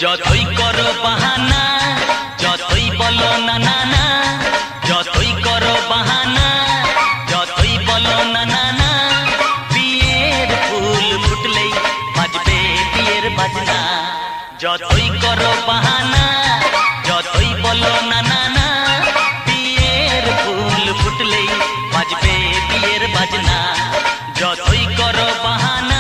যতই করো বাহানা, যতই বলো না না না, যতই করো বাহানা, যতই বলো না না না, বিয়ের ফুল ফুটলেই বাজবে বিয়ের বাজনা। যতই করো বাহানা, যতই বলো না না না, বিয়ের ফুল ফুটলেই বাজবে বিয়ের বাজনা। যতই করো বাহানা।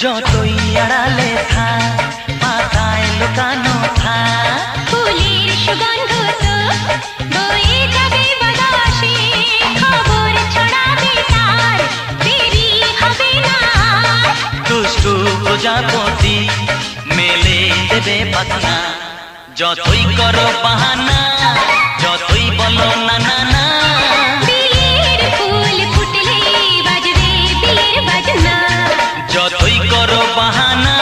যতই আড়ালে থাক, পাতায় লুকানো থাক, ফুলের সুগন্ধ তো বয়ে যাবে বাতাসে, খবর ছড়াবে তার দেরি হবে না। দুষ্টু প্রজাপতি মেলে দেবে পাখনা। যতই করো বাহানা, যতই বলো না না না, বিয়ের ফুল ফুটলে বাজবে বিয়ের বাজনা। যতই করো বাহানা।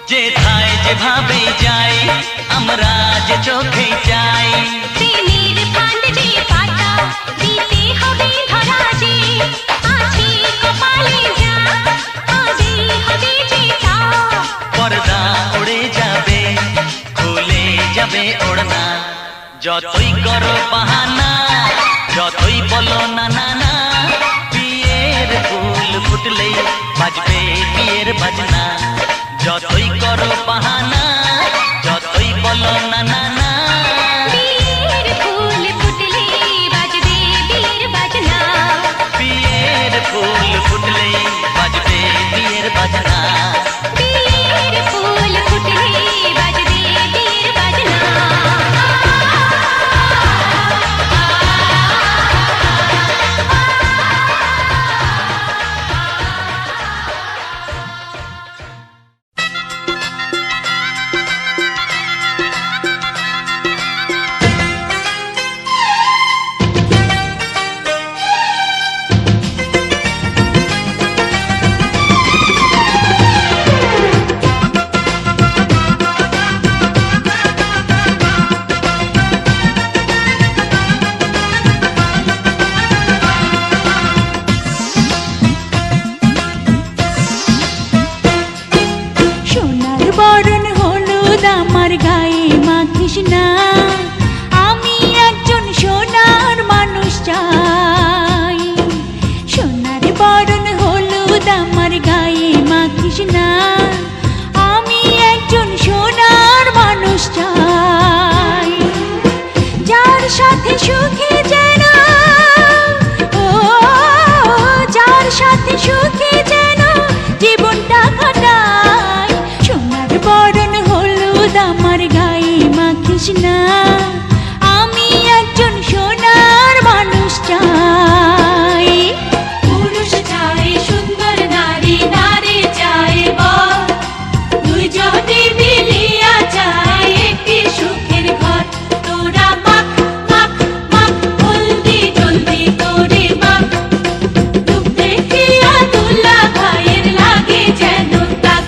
যেথায় যেভাবে যাই, আমরা যে চোখে যাই, প্রেমের ফান্ড যে পাতা দিতে হবে ধরা যে, আছে কপালে যা আগে হবে যেটা। পর্দা উড়ে যাবে, খুলে যাবে ওড়না। যতই করো বাহানা, যতই বলো না না না, বিয়ের ফুল ফুটলেই বাজবে বিয়ের বাজনা। যতই করো বাহানা, যতই বলো না না না, বিয়ের ফুল ফুটলে বাজবে বিয়ের বাজনা। বিয়ের ফুল ফুটলেই বাজবে বিয়ের বাজনা। বিয়ের ফুল ফুটলে বাজবে বিয়ের বাজনা। সোনার বরণ হলুদ আমার গায়ে মাখিস না, আমি একজন সোনার মানুষ চাই। সোনার বরণ হলুদ আমার গায়ে মাখিস না, আমি একজন সোনার মানুষ চাই। যার সাথে সুখে যেন, ও যার সাথে সুখে যেন জীবনটা কাটাই। সোনার বরণ হলুদ আমার গায়ে মাখিস না, আমি একজন সোনার মানুষ চাই। পুরুষ চাই সুন্দর নারী, নারী চাই বর, দুইজনে মিলিয়া চাই একটি সুখের ঘর। তোরা মাখ মাখ মাখ জলদি জলদি করে মাখ, রূপ দেখিয়া দুলা ভাইয়ের লাগে যেন তাক।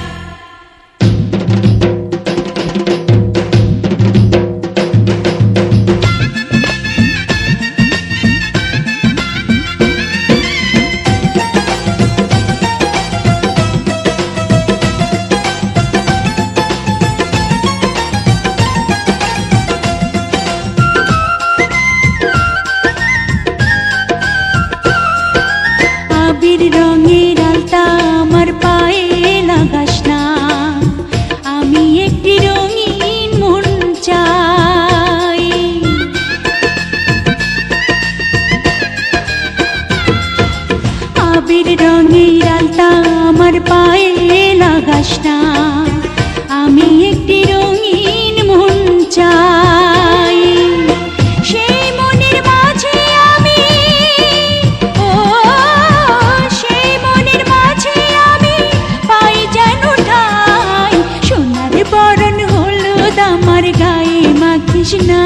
তৃষ্ণা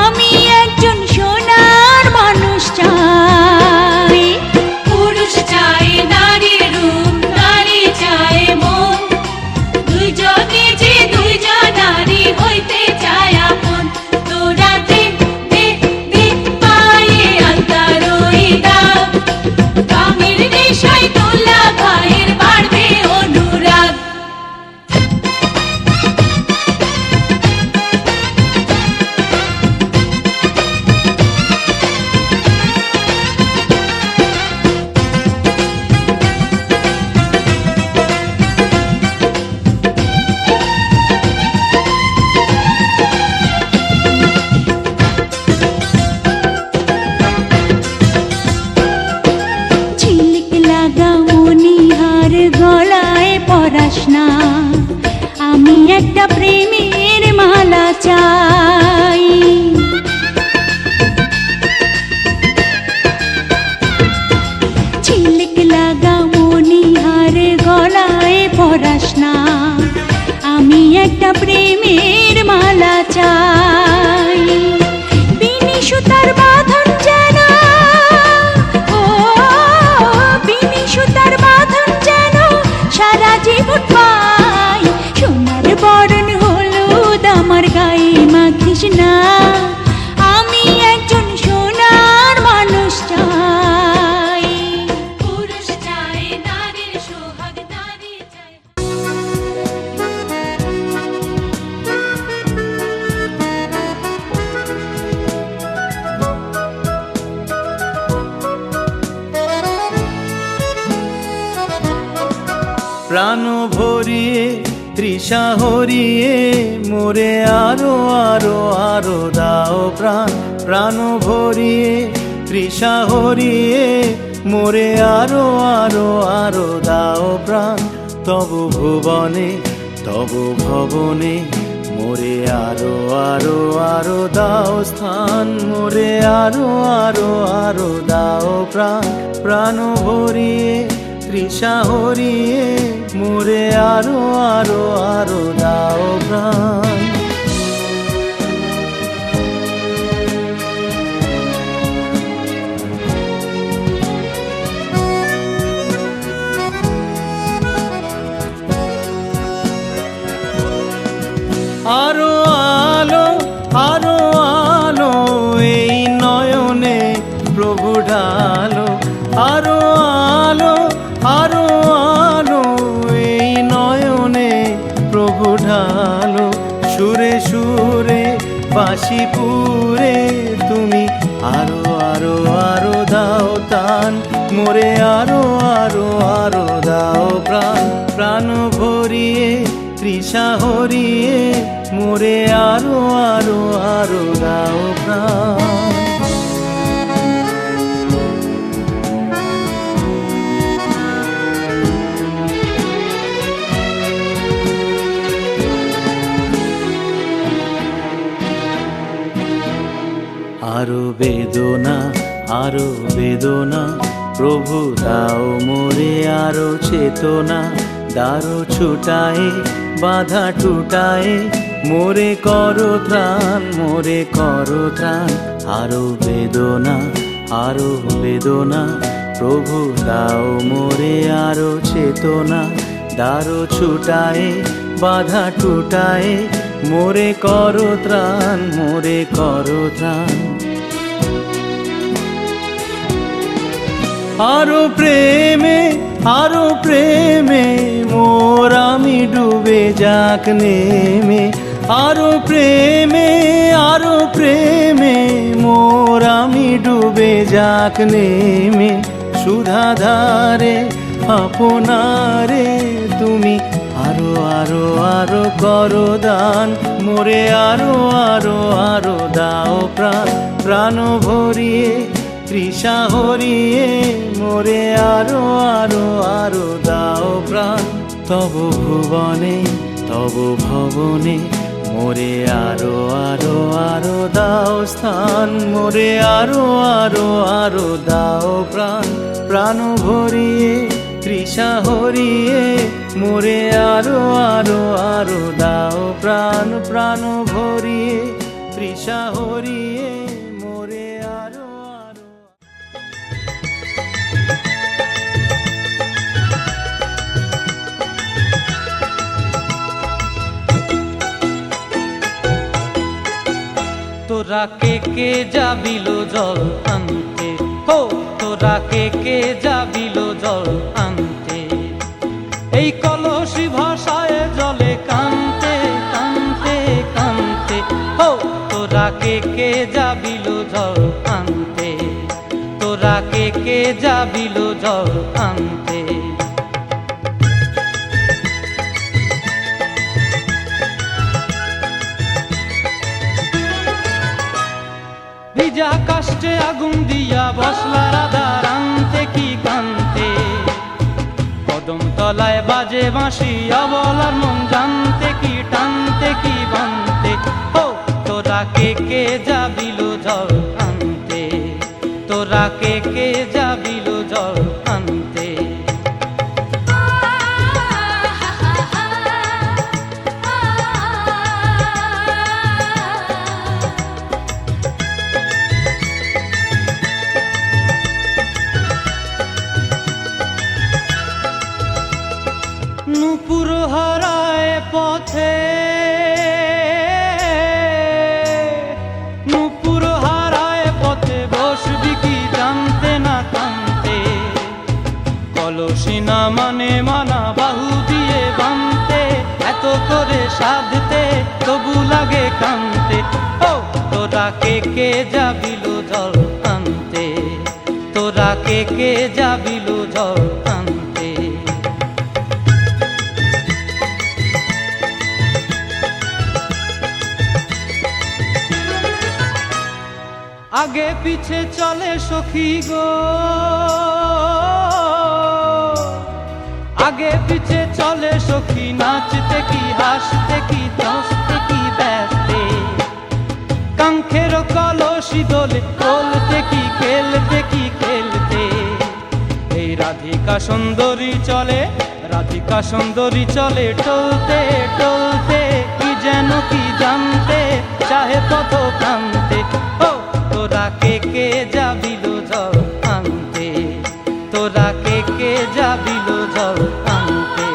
আমি একজন সোনার মানুষ চাই পুরুষ চায় নারীর রূপ, নারী চায় মন, দুইজনে যে দুইজন নারী হইতে চায় আপন। তোরা দে দে দে পায়ে আল্লাহর ওই দাগ, কামের নেশায় তোলা ভাইয়ের বাড়বে অনুরাগ। ঝিলিক লাগা মনিহার গলায় পরাস না আমি একটা প্রেমের মালা চাই ঝিলিক লাগা মনিহার গলায় পরাস না আমি একটা প্রেমের মালা চাই বিনি সুতার বাঁধন যেন ও বিনি সুতার বাঁধন যেন সারা জীবন পাই সোনার বরণ হলুদ আমার গায়ে মাখিস না আমি একজন সোনার মানুষ চাই পুরুষ চায় নারীর সোহাগ, নারী চায় প্রাণ ভরিয়ে তৃষা হরিয়ে মোরে আরো আরো আরো দাও প্রাণ প্রাণ ভরিয়ে তৃষা হরিয়ে মোরে আরো আরো আরো দাও প্রাণ তবু ভুবনে তবু ভবনে মোরে আরো আরো আরো দাও স্থান মোরে আরো আরো আরো দাও প্রাণ প্রাণ ভরিয়ে তৃষা হরিয়ে মোরে আরো আরো আরো দাও প্রাণ আরো আলো আরো আলো এই নয়নে প্রভু ঢালো আরো আলো আরো আলো এই নয়নে প্রভু ঢালো সুরে সুরে বাঁশিপুরে তুমি আরো আরো আরো দাও তান মোরে আরো আরো আরো দাও প্রাণ প্রাণ ভরিয়ে তৃষা হরিয়ে মোরে আরো আরো আরো দাও প্রাণ আরো বেদনা আরো বেদনা প্রভু দাও মোরে আরো চেতনা দারো ছুটায়ে বাধা টুটায়ে মোরে করো ত্রাণ মোরে করো ত্রাণ আরো বেদনা প্রভু দাও মোরে আরো চেতনা দারো ছুটায়ে বাধা টুটায়ে মোরে করো ত্রাণ মোরে করো ত্রাণ আরো প্রেমে মোর আমি ডুবে যাক নেমে আরো প্রেমে মোর আমি ডুবে যাক নেমে সুধাধারে আপনারে তুমি আরো আরো আরো করো দান মোরে আরো আরো আরো দাও প্রাণ প্রাণ ভরিয়ে তৃষা হরিয়ে মোরে আরো আরো আরো দাও প্রাণ তব ভুবনে তব ভবনে মোরে আরো আরো আরো দাও স্থান মোরে আরো আরো আরো দাও প্রাণ প্রাণ ভরিয়ে তৃষা হরিয়ে মোরে আরো আরো আরো দাও প্রাণ প্রাণ ভরিয়ে নেশা হরিয়ে মোরে আরো আরো। তোরা কে যাবিল জল আনতে, হো তোরা কে যাবিল জল আনতে, এই কলসি ভাষায় জলে কানতে কানতে কানতে, হো তোরা কে যাবিল জল আনতে, তোরা কে যাবিল জল আনতে। ভিজা কাষ্টে আগুন দিয়া বসলা রাধা রানতে কি কানতে, কদম তলায় বাজে বাঁশি অবলার মন জানতে কি টানতে কি বানতে, ও তোরা কে যাবিল জল আনতে, তোরা কে যাবিল জল আনতে। নূপুর হারায় পথে, নূপুর হারায় পথে বসবি কি জানতে না কানতে, কলসি না মানে মানা বাহু দিয়ে বানতে, এত করে সাধতে তবু লাগে কানতে, ও তোরা কে যাবিল জল আনতে, তোরা কে যাবিল জল আনতে। আগে পিছে চলে সখী গো, আগে পিছে চলে সখী, নাচতে কি হাসতে কি দশতে কি ব্যস্তে, কাঙ্ক্ষের কলসি দোলে বলতে কি খেলতে কি খেলতে, এই রাধিকা সুন্দরী চলে, রাধিকা সুন্দরী চলে টলতে টলতে, কি যেন কি জানতে চাহে পথ কান্তে, ও তোরা কে যাবিল জল আনতে, তোরা কে যাবিল জল আনতে,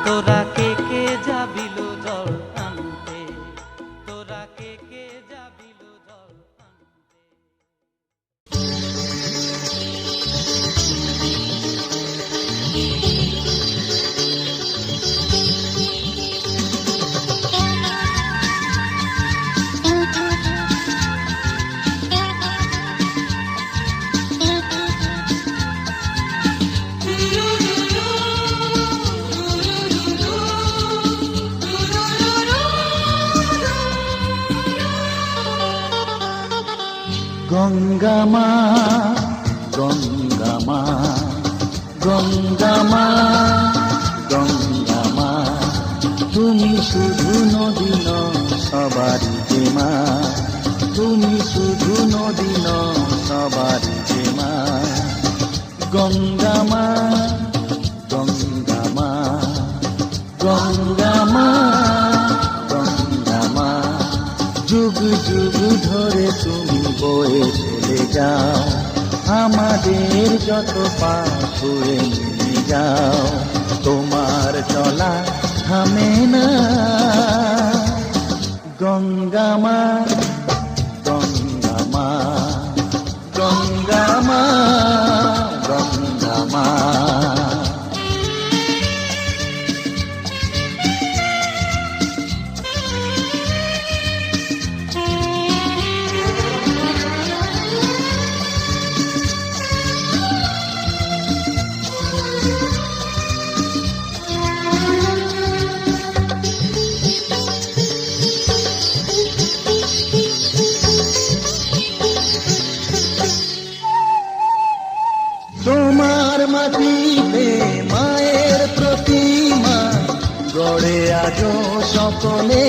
তোরা কে যাবিল জল আনতে, তোরা কে যাবিল জল গঙ্গা মা গঙ্গা মা গঙ্গা মা গঙ্গা মা, তুমি শুধু নদী নও সবারই যে মা, তুমি শুধু নদী নও সবারই যে মা। গঙ্গা মা গঙ্গা মা গঙ্গা মা গঙ্গা মা, যুগ যুগ ধরে তুমি বয়ে চলে যাও, আমাদের যত পাপ ছুঁয়ে নিয়ে যাও, তোমার চলা থামে না। গঙ্গা মা গঙ্গা মা গঙ্গা মা গঙ্গা মা। তোমার মাটিতে মায়ের প্রতিমা গড়ে আজো সকলে,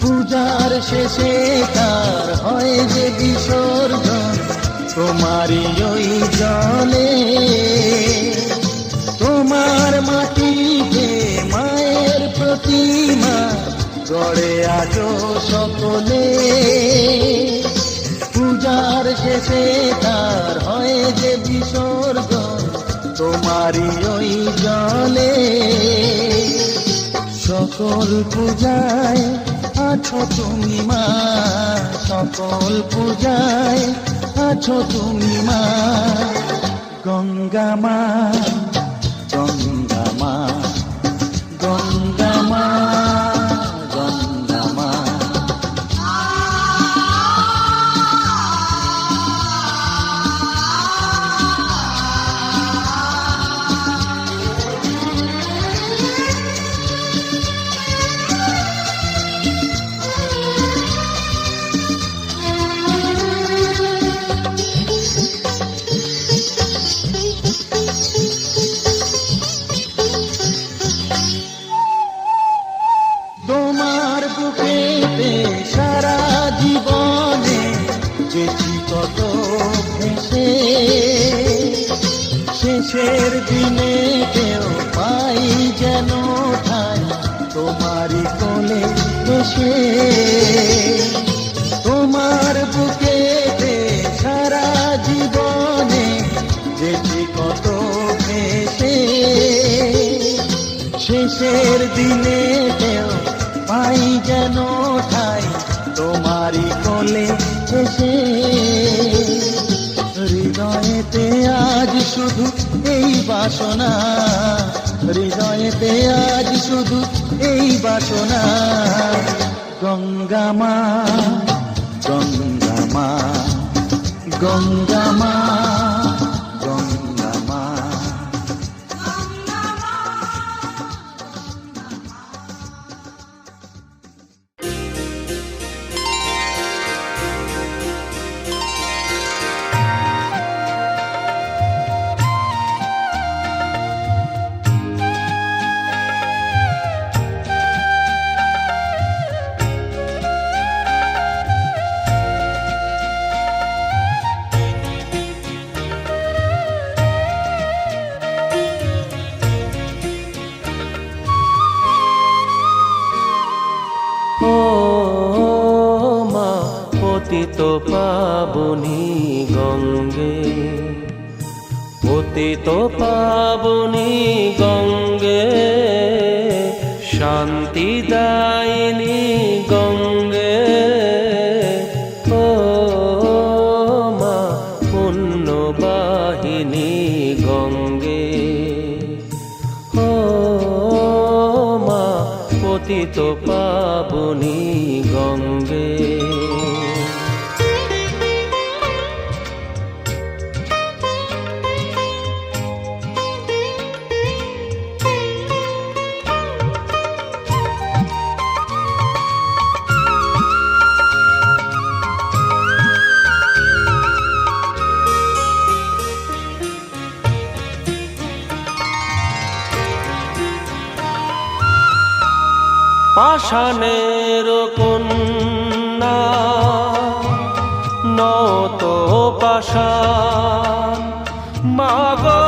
পূজার শেষে তার হয় যে বিসর্জন তোমারই ওই জলে। তোমার মাটিতে মায়ের প্রতিমা গড়ে আজো সকলে পূজার শেষে তার হয় যে বিসর্জন তোমারই ওই জলে সকল পূজায় আছো তুমি মা সকল পূজায় আছো তুমি মা গঙ্গা মা গঙ্গা মা গঙ্গা মা গঙ্গা মা তোমার বুকেতে সারা জীবনে যেছি কত ভেসে শেষের দিনে কেউ পাই যেন ঠাই তোমারই কোলে বসে তোমার বুকেতে সারা জীবনে যেছি কত ভেসে শেষের দিনে কেউ পাই যেন ঠাই তোমারই কোলে এসে হৃদয়েতে আজ শুধু এই বাসনা হৃদয়েতে আজ শুধু এই বাসনা গঙ্গা মা গঙ্গা মা গঙ্গা মা গঙ্গা মা ও মা পতিত পাবনী গঙ্গে পতিত পাবনী গঙ্গে শান্তি দায়িনী গঙ্গে ও মা পুণ্যবাহিনী গঙ্গে ও মা পতিত পাবনী গঙ্গে পাষাণের কন্যা নত পাষাণ মাগো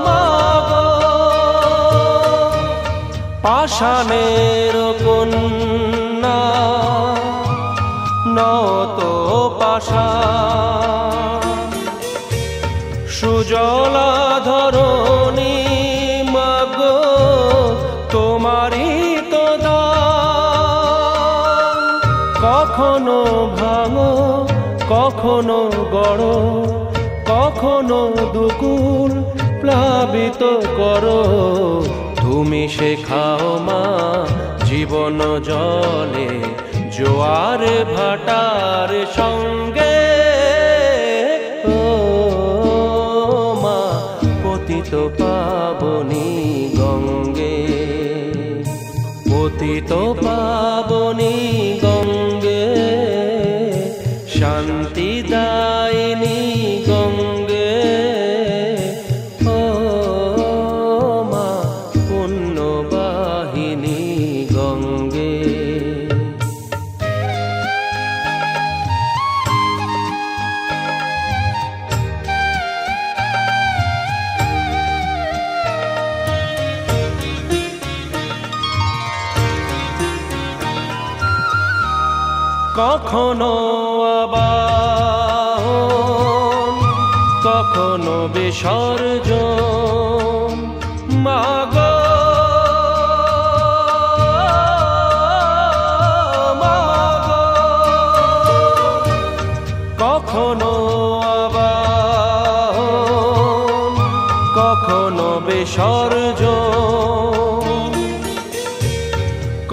মাগো পাষাণের কন্যা নত পাষাণ সুজলা ধরণী মাগো তোমারই তো দান কখনো ভাঙো কখনো গড়ো কখনো দুকুল প্লাবিত করো তুমি শেখাও মা জীবন জলে জোয়ার ভাটার সঙ্গে ও মা পতিত পাবনী গঙ্গে পতিত পাবনী গঙ্গে শান্তি দায়িনী গঙ্গে ও মা পুণ্যবাহিনী গঙ্গে কখনো আবাহন, কখনো বিসর্জন, মাগো মাগো, কখনো আবাহন, কখনো বিসর্জন,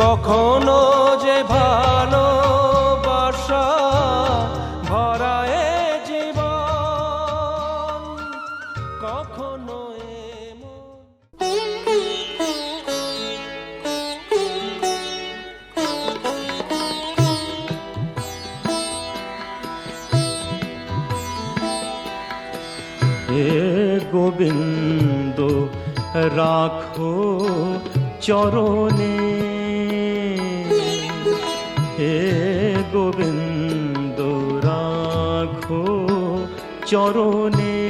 কখনো যে ভালোবাসা ভরায় জীবন, কখনো এমন। হে গোবিন্দ রাখো চরণে, হে গোবিন্দ রাখো চরণে,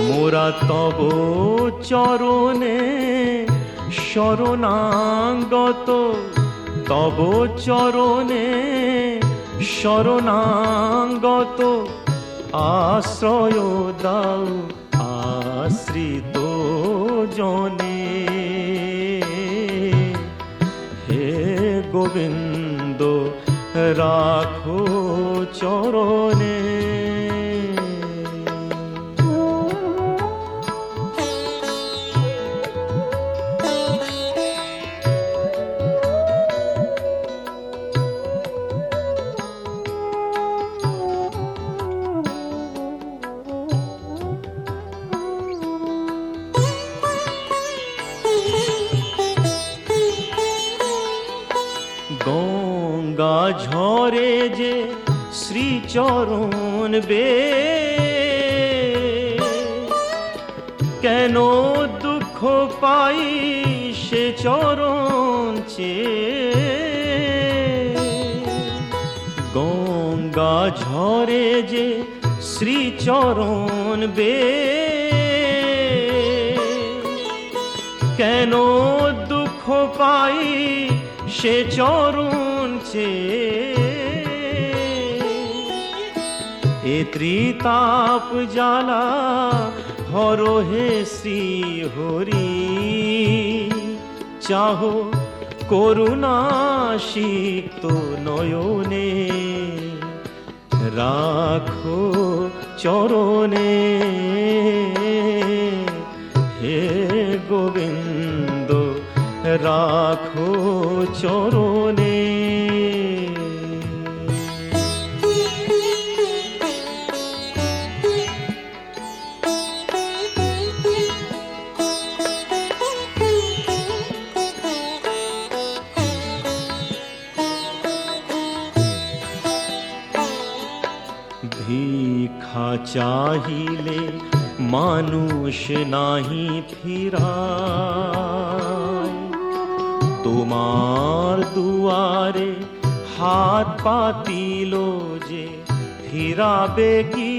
মোরা তব চরণে শরণাগত, তব চরণে শরণাগত, আশ্রয় দাও আশ্রিত জনে। হে গোবিন্দ রাখো চরণে। গঙ্গা ঝরে যে শ্রীচরণ বে, কেন দুঃখ পাই সে চরণ চেয়ে। গঙ্গা ঝরে যে শ্রীচরণ বে, কেন দুঃখ পাই সে চরণ চেয়ে। এ ত্রিতাপ জ্বালা হর হে শ্রী হরি, চাহো করুণা সিক্ত নয়নে, রাখো চরণে। হে গোবিন্দ রাখো চরণে। ভিক্ষা চাহিলে মানুষ নাহি ফিরায়, তোমার দুয়ারে হাত পাতিল যে ফিরাবে কি,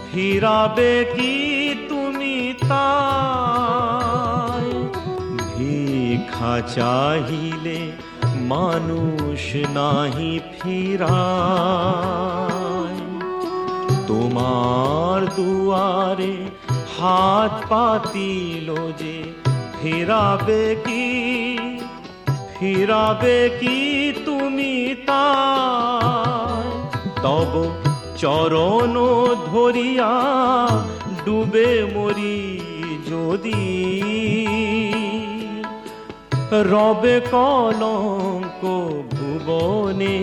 ফিরাবে কি তুমি তাই। ভিক্ষা চাহিলে মানুষ নাহি ফিরায়, তোমার দুয়ারে হাত পাতিল যে ফিরাবে কি, ফিরাবে কি তুমি তাই। তব চরণ ধরিয়া ডুবে মরি যদি, রবে কলঙ্ক ভুবনে,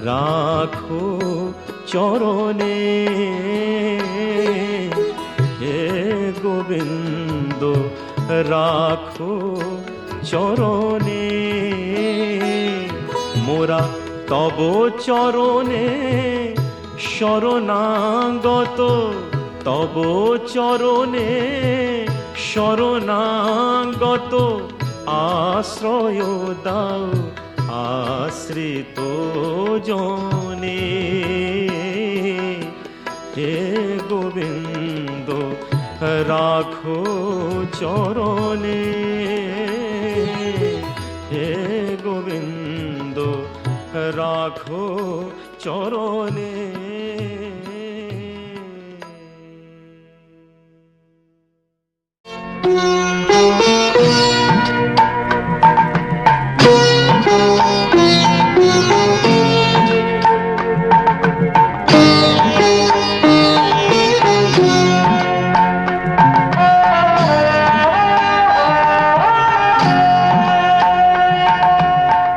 রাখো চরণে। হে গোবিন্দ রাখো চরণে, মোরা তব চরণে শরণাগত, তব চরণে শরণাগত, আশ্রয় দাও আশ্রিত জনে। হে গোবিন্দ রাখো চরণে, হে গোবিন্দ রাখো চরণে।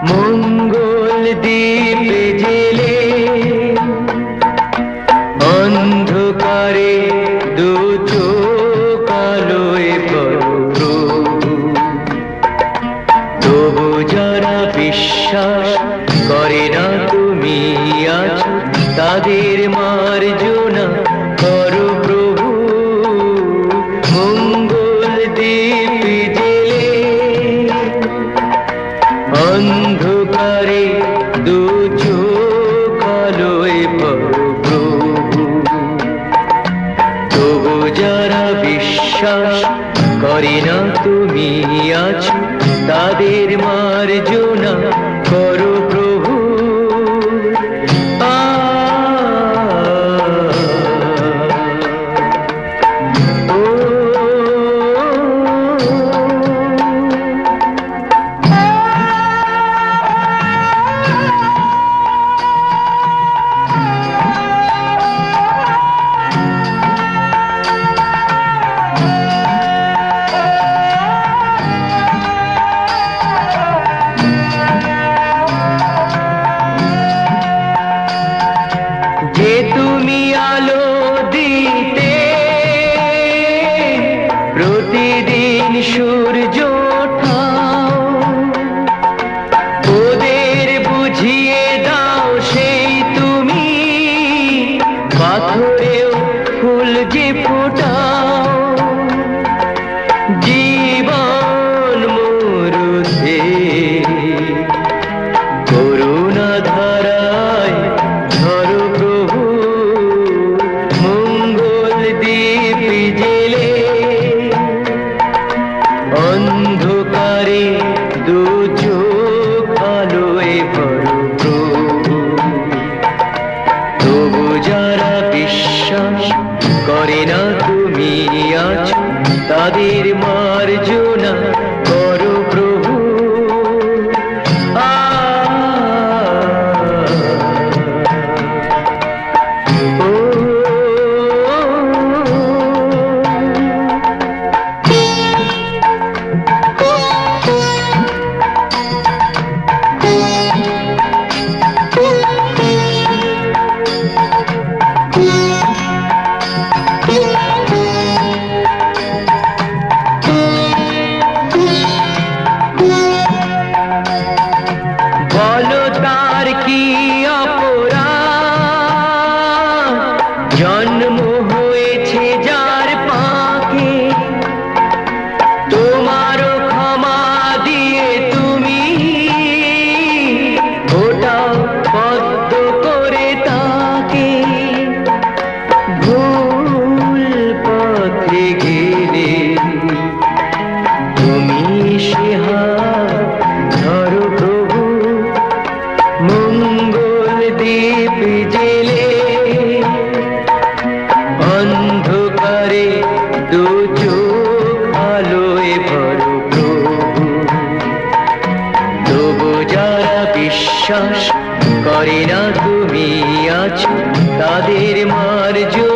মঙ্গল দ্বীপ জেলে অন্ধকারে দু চোখ আলোয় প্রভু, তবু যারা বিশ্বাস করে না তুমি আছো, তাদের মার্জনা করো প্রভু। মঙ্গল দ্বীপ জেলে অন্ধকারে দু চোখ আলোয় প্রভু, তবু যারা বিশ্বাস করে না তুমি আছো, তাদের মার্জনা করো প্রভু। যে তুমি আলো দিতে প্রতিদিন সূর্য ওঠাও, ওদের বুঝিয়ে দাও সেই তুমি পাথরেও ফুল যে ফোটাও। জীবন মরুতে করুণা ধারায় ধরো প্রভু। মঙ্গল দ্বীপ জেলে অন্ধকারে দু চোখ আলোয় ভরো প্রভু, তবু যারা বিশ্বাস করে না তুমি আছো, তাদের মার্জনা করো প্রভু। বলো তার কি অপরাধ, জন্ম হয়েছে যার পাকে, তোমারও ক্ষমা দিয়ে তুমি ওটাও বদ্ধ করে তাকে। ভুল পথে গেলে তুমি সে হাত ধরো প্রভু। মঙ্গল দ্বীপ জেলে অন্ধকারে দু চোখ আলোয় ভরো প্রভু, তবু যারা বিশ্বাস করে না তুমি আছো, তাদের মার্জনা